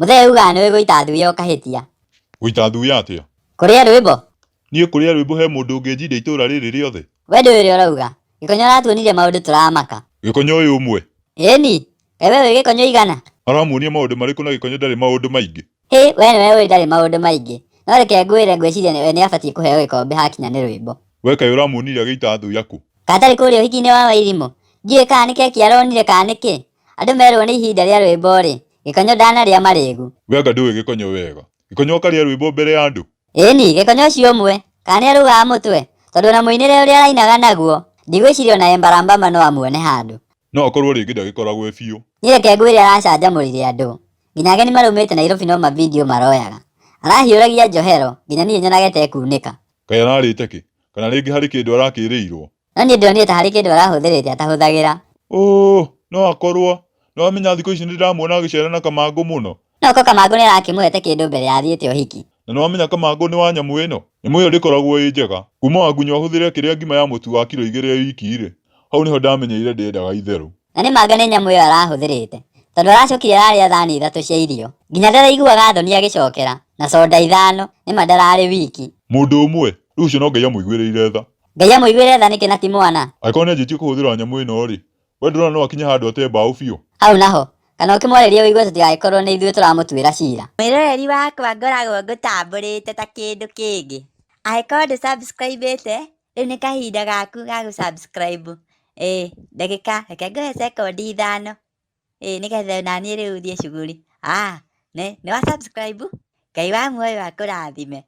Mũthee uga nĩwe gũita thuya ũkahĩtia. Gũita thuya atĩa? Kũrĩa rwĩmbo. Niĩ kũrĩa rwĩmbo he mũndũ ũngĩnjinda itũra rĩrĩ rĩothe. We ndũĩ ũrĩa ũrauga. Gĩkonyo aratuonirie maũndũ tũramaka. Gĩkonyo ũyũ ũmwe. Ĩni, we wĩ gĩkonyo igana. Aramuonia maũndũ marĩkũ na Gĩkonyo ndarĩ maũndũ maingĩ? We nĩwe ũĩ ndarĩ maũndũ maingĩ. No reke ngwĩre ngwĩciria we nĩabatiĩ kũheo gĩkombe hakinya nĩ rwĩmbo. We kaĩ ũramuonirie agĩita thuya kũ? Katarĩ kũrĩa ũhiki-inĩ wa Wairimũ. Ndiũĩ kana nĩ keki aronire kana nĩkĩ. Andũ merwo nĩ ihinda rĩa rwĩmbo-rĩ, Gĩkonyo ndanarĩa marĩgu. We anga ndũĩ Gĩkonyo wega. Gĩkonyo akarĩa rwĩmbo mbere ya andũ. Ĩni, Gĩkonyo ũcio ũmwe. Kana nĩarũgaga mũtwe. Tondũ ona mũinĩre ũrĩa arainaga naguo, ndigwĩciria ona Embarambamba no amuone handũ. No akorwo rĩngĩ ndagĩkoragwo e biũ. Niĩ reke ngwĩre aracanjamũrire andũ. Nginya ageni maraumĩte Nairobi no mavindio maroyaga. Arahiũragia njohero, nginya niĩ nyonagete ekunĩka. Kaĩ ararĩte kĩ? Kana rĩngĩ harĩ kĩndũ arakĩrĩirwo? No niĩ ndonire ta harĩ kĩndũ arahũthĩrĩte atahũthagĩra. No akorwo. No amenya thikũ ici nĩndĩramuona agĩcera na Kamangũ mũno. No ko Kamangũ nĩarakĩmũhete kĩndũ mbere ya athiĩte ũhiki. Na nĩwamenya Kamangũ nĩ wa nyamũ ĩno. Nyamũ ĩyo ndĩkoragwo ĩ njega. Kuma Wangunyũ ahũthĩre kĩrĩa ngima ya mũtu wa kiro 2 ya wiki-rĩ. Hau nĩho ndamenyeire ndĩendaga itherũ. Na nĩ manga nĩ nyamũ ĩyo arahũthĩrĩte. Tondũ aracokire ararĩa thani 3 cia irio. Nginya ndaraiguaga thoni agĩcokera. Na soda 5, nĩma ndararĩ wiki. Mũndũ ũmwe, rĩu ũcio no Ngai amũiguĩrĩire tha. Ngai amũiguĩre tha nĩkĩ na ti mwana. Angĩkorwo nĩanjĩtie kũhũthĩra nyamũ ĩno-rĩ, we ndũrona no akinye handũ ate mbaũ biũ. Hau naho, kana ũkĩmwarĩria ũigue tũtigagĩkorwo nĩ ithuĩ tũramũtuĩra cira. Mwĩroreri wakwa ngoragwo ngũtambũrĩte ta kĩndũ kĩngĩ. Angĩkorwo ndũ-subscribe-ĩte, rĩu nĩ kahinda gaku ga gũ-subscribe. Ndagĩka, reke ngũhe sekondi 5. Nĩgetha naniĩ rĩu thiĩ cuguri. Nĩ wa subscribe? Ngai wa muoyo akũrathime.